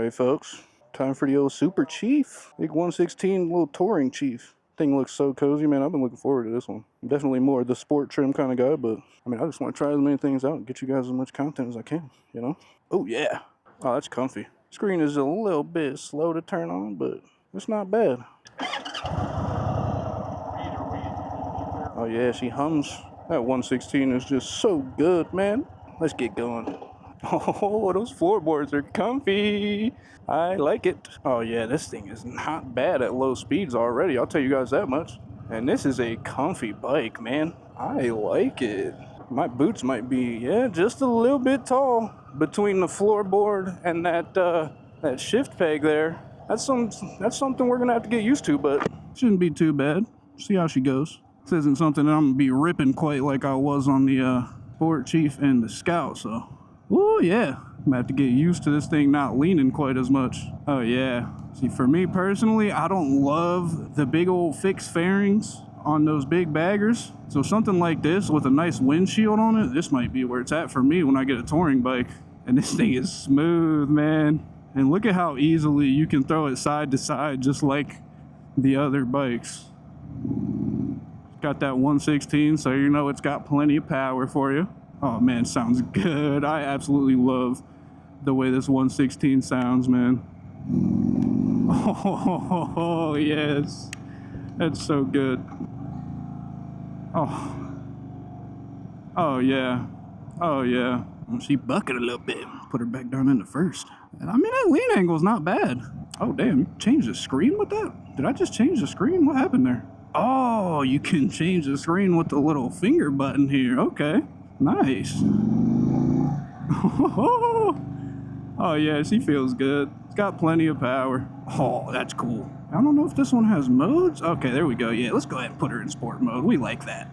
Alright folks, time for the old Super Chief. Big 116 little touring Chief. Thing looks so cozy, man. I've been looking forward to this one. I'm definitely more the sport trim kind of guy, but I mean, I just want to try as many things out and get you guys as much content as I can, you know? Oh yeah. Oh, that's comfy. Screen is a little bit slow to turn on, but it's not bad. Oh yeah, she hums. That 116 is just so good, man. Let's get going. Oh, those floorboards are comfy. I like it. Oh yeah, this thing is not bad at low speeds already. I'll tell you guys that much. And this is a comfy bike, man. I like it. My boots might be, yeah, just a little bit tall between the floorboard and that shift peg there. That's something we're gonna have to get used to, but shouldn't be too bad. See how she goes. This isn't something that I'm gonna be ripping quite like I was on the Sport Chief and the Scout, so. Oh yeah, I'm gonna have to get used to this thing not leaning quite as much. Oh yeah. See, for me personally, I don't love the big old fixed fairings on those big baggers. So something like this with a nice windshield on it, this might be where it's at for me when I get a touring bike. And this thing is smooth, man. And look at how easily you can throw it side to side just like the other bikes. Got that 116, so you know it's got plenty of power for you. Oh man, sounds good. I absolutely love the way this 116 sounds, man. Oh, yes. That's so good. Oh. Oh, yeah. Oh, yeah. She bucketed a little bit. Put her back down into first. And I mean, that lean angle's not bad. Oh, damn. You changed the screen with that? Did I just change the screen? What happened there? Oh, you can change the screen with the little finger button here. Okay. Nice. Oh yeah, she feels good. It's got plenty of power. Oh, that's cool. I don't know if this one has modes. Okay, there we go. Yeah, let's go ahead and put her in sport mode. We like that.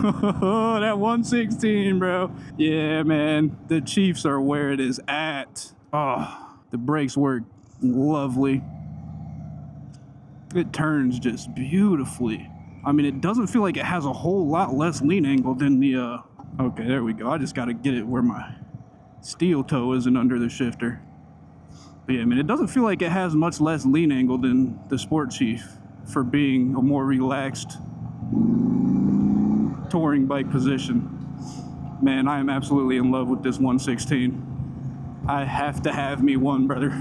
That 116, bro. Yeah, man. The Chiefs are where it is at. Oh, the brakes work lovely. It turns just beautifully. I mean, it doesn't feel like it has a whole lot less lean angle than the, okay, there we go. I just got to get it where my steel toe isn't under the shifter. But yeah, I mean, it doesn't feel like it has much less lean angle than the Sport Chief for being a more relaxed touring bike position. Man, I am absolutely in love with this 116. I have to have me one, brother.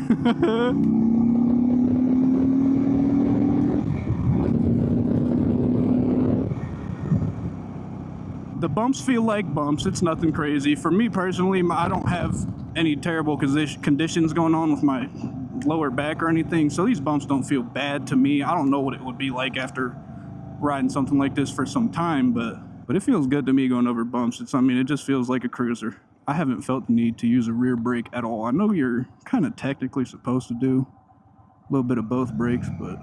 The bumps feel like bumps. It's nothing crazy. For me personally, I don't have any terrible conditions going on with my lower back or anything, so these bumps don't feel bad to me. I don't know what it would be like after riding something like this for some time, but it feels good to me going over bumps. I mean, it just feels like a cruiser. I haven't felt the need to use a rear brake at all. I know you're kind of technically supposed to do a little bit of both brakes, but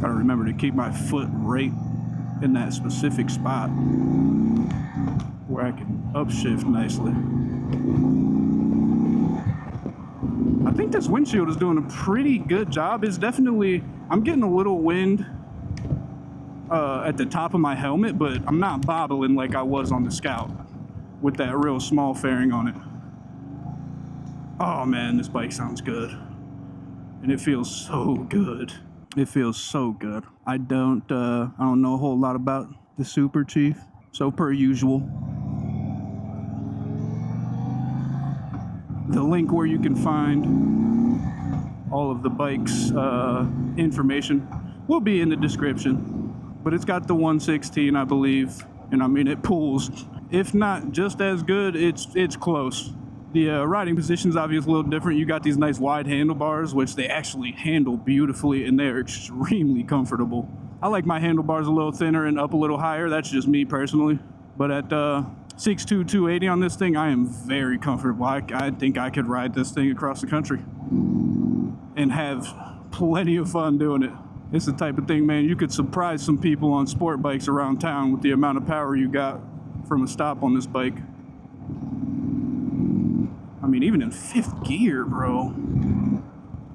gotta remember to keep my foot right in that specific spot where I can upshift nicely. I think this windshield is doing a pretty good job. It's definitely, I'm getting a little wind at the top of my helmet, but I'm not bobbling like I was on the Scout with that real small fairing on it. Oh man, this bike sounds good. And it feels so good. It feels so good. I don't know a whole lot about the Super Chief, so per usual, the link where you can find all of the bike's information will be in the description. But it's got the 116, I believe, and I mean it pulls. If not just as good, it's close. The riding position is obviously a little different. You got these nice wide handlebars, which they actually handle beautifully, and they're extremely comfortable. I like my handlebars a little thinner and up a little higher. That's just me personally. But at 6'2", 280 on this thing, I am very comfortable. I think I could ride this thing across the country and have plenty of fun doing it. It's the type of thing, man, you could surprise some people on sport bikes around town with the amount of power you got from a stop on this bike. I mean, even in 5th gear, bro,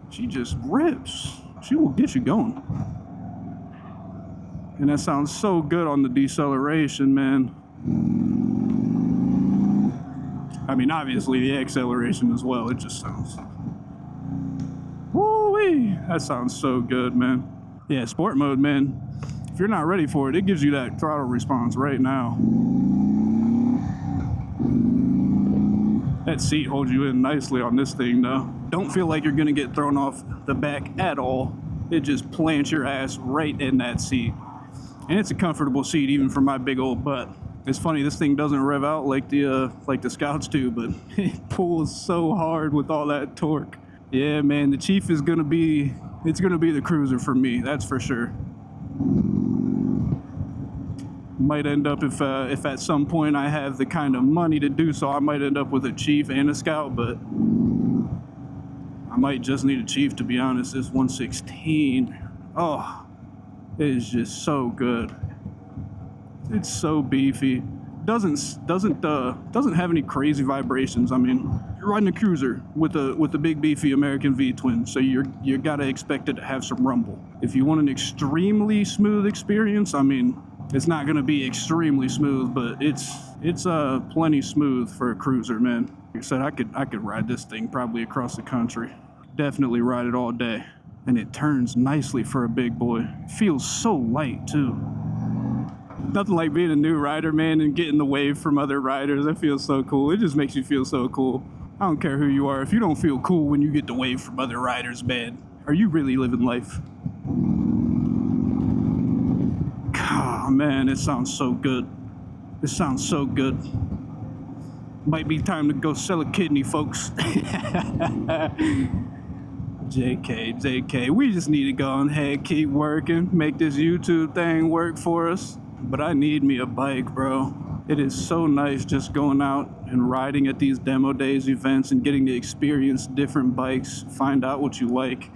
she just rips. She will get you going. And that sounds so good on the deceleration, man. I mean, obviously the acceleration as well. It just sounds... Woo-wee! That sounds so good, man. Yeah, sport mode, man. If you're not ready for it, it gives you that throttle response right now. That seat holds you in nicely on this thing, though. Don't feel like you're gonna get thrown off the back at all. It just plants your ass right in that seat. And it's a comfortable seat even for my big old butt. It's funny, this thing doesn't rev out like the Scouts do, but it pulls so hard with all that torque. Yeah, man, the Chief is gonna be, it's gonna be the cruiser for me, that's for sure. Might end up, if at some point I have the kind of money to do so, I might end up with a Chief and a Scout, but I might just need a Chief, to be honest. This 116, oh, it is just so good. It's so beefy. Doesn't have any crazy vibrations. I mean, you're riding a cruiser with a big beefy American V twin, so you gotta expect it to have some rumble. If you want an extremely smooth experience, I mean, it's not gonna be extremely smooth, but it's plenty smooth for a cruiser, man. Like I said, I could ride this thing probably across the country. Definitely ride it all day. And it turns nicely for a big boy. It feels so light too. Nothing like being a new rider, man, and getting the wave from other riders. That feels so cool. It just makes you feel so cool. I don't care who you are. If you don't feel cool when you get the wave from other riders, man, are you really living life? God, man, it sounds so good. It sounds so good. Might be time to go sell a kidney, folks. JK, we just need to go ahead, keep working, make this YouTube thing work for us. But I need me a bike, bro. It is so nice just going out and riding at these demo days events and getting to experience different bikes, find out what you like.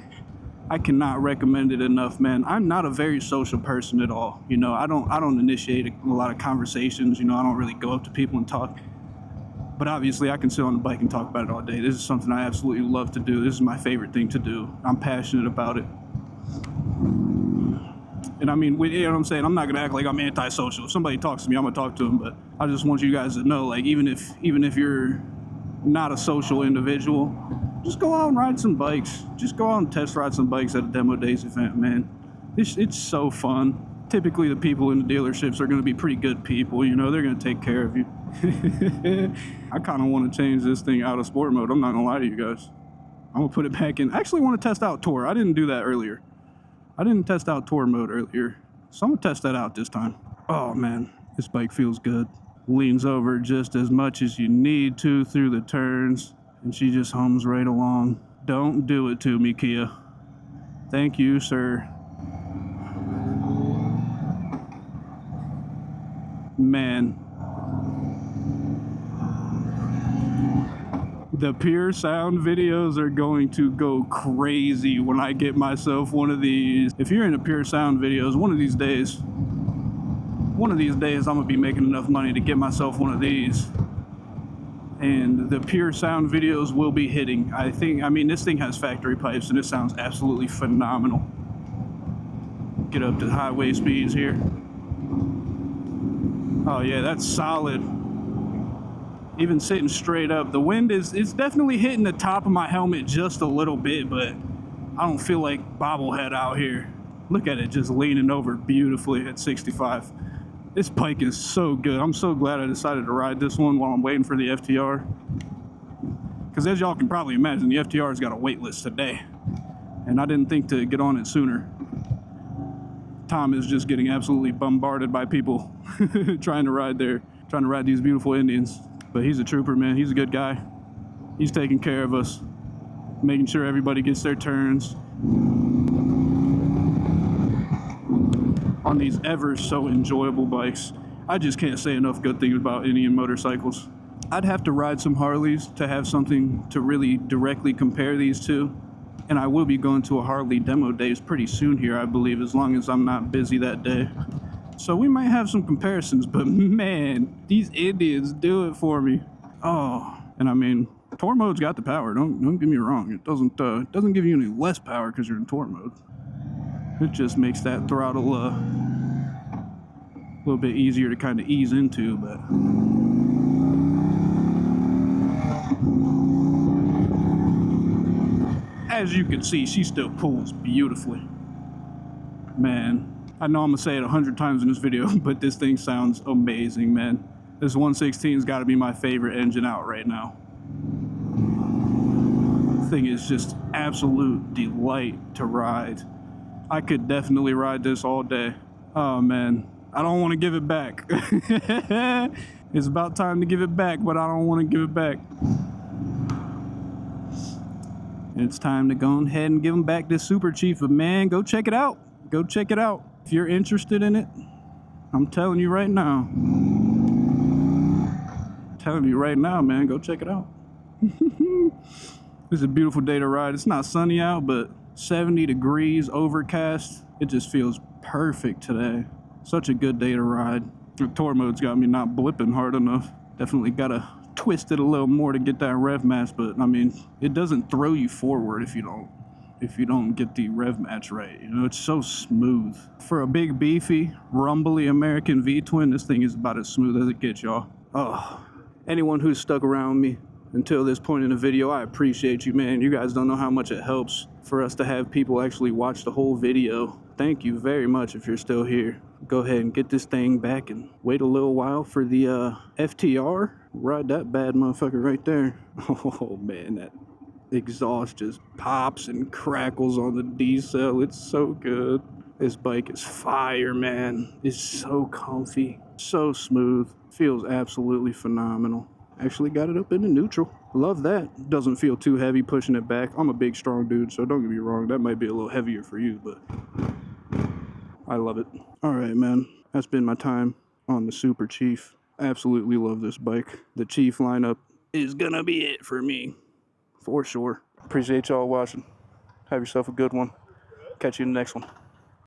I cannot recommend it enough, man. I'm not a very social person at all. You know, I don't initiate a lot of conversations. You know, I don't really go up to people and talk. But obviously, I can sit on the bike and talk about it all day. This is something I absolutely love to do. This is my favorite thing to do. I'm passionate about it. And I mean, you know what I'm saying? I'm not gonna act like I'm antisocial. If somebody talks to me, I'm gonna talk to them. But I just want you guys to know, like, even if you're not a social individual, just go out and ride some bikes. Just go out and test ride some bikes at a demo days event, man. It's so fun. Typically, the people in the dealerships are gonna be pretty good people. You know, they're gonna take care of you. I kind of want to change this thing out of sport mode. I'm not gonna lie to you guys. I'm gonna put it back in. I actually want to test out tour. I didn't do that earlier. I didn't test out tour mode earlier, so I'm gonna test that out this time. Oh man, this bike feels good. Leans over just as much as you need to through the turns, and she just hums right along. Don't do it to me, Kia. Thank you, sir. Man. The Pure Sound videos are going to go crazy when I get myself one of these. If you're into Pure Sound videos, one of these days I'm gonna be making enough money to get myself one of these. And the Pure Sound videos will be hitting. I mean, this thing has factory pipes and it sounds absolutely phenomenal. Get up to highway speeds here. Oh yeah, that's solid. Even sitting straight up, the wind it's definitely hitting the top of my helmet just a little bit, but I don't feel like bobblehead out here. Look at it just leaning over beautifully at 65. This bike is so good. I'm so glad I decided to ride this one while I'm waiting for the FTR. Because as y'all can probably imagine, the FTR's got a wait list today. And I didn't think to get on it sooner. Tom is just getting absolutely bombarded by people trying to ride these beautiful Indians. But he's a trooper, man. He's a good guy. He's taking care of us, making sure everybody gets their turns on these ever so enjoyable bikes. I just can't say enough good things about Indian motorcycles. I'd have to ride some Harleys to have something to really directly compare these to. And I will be going to a Harley demo days pretty soon here, I believe, as long as I'm not busy that day. So we might have some comparisons, but man, these Indians do it for me. Oh, and I mean, tour mode's got the power. Don't get me wrong. It doesn't give you any less power because you're in tour mode. It just makes that throttle a little bit easier to kind of ease into, but as you can see, she still pulls beautifully. Man, I know I'm gonna say it 100 times in this video, but this thing sounds amazing, man. This 116's gotta be my favorite engine out right now. Thing is just absolute delight to ride. I could definitely ride this all day. Oh man, I don't want to give it back. It's about time to give it back, but I don't want to give it back. It's time to go ahead and give them back this Super Chief, but man, go check it out. Go check it out. If you're interested in it, I'm telling you right now. I'm telling you right now, man, go check it out. It's a beautiful day to ride. It's not sunny out, but 70 degrees, overcast. It just feels perfect today. Such a good day to ride. The tour mode's got me not blipping hard enough. Definitely gotta twist it a little more to get that rev match, but I mean, it doesn't throw you forward if you don't get the rev match right. You know, it's so smooth. For a big, beefy, rumbly American V-twin, this thing is about as smooth as it gets, y'all. Oh, anyone who's stuck around me until this point in the video, I appreciate you, man. You guys don't know how much it helps for us to have people actually watch the whole video. Thank you very much if you're still here. Go ahead and get this thing back and wait a little while for the FTR. Ride that bad motherfucker right there. Oh man, that exhaust just pops and crackles on the D-cell. It's so good. This bike is fire, man. It's so comfy, so smooth. Feels absolutely phenomenal. Actually got it up into neutral. Love that. Doesn't feel too heavy pushing it back. I'm a big, strong dude, so don't get me wrong. That might be a little heavier for you, but I love it. All right, man. That's been my time on the Super Chief. Absolutely love this bike. The Chief lineup is gonna be it for me, for sure. Appreciate y'all watching. Have yourself a good one. Catch you in the next one.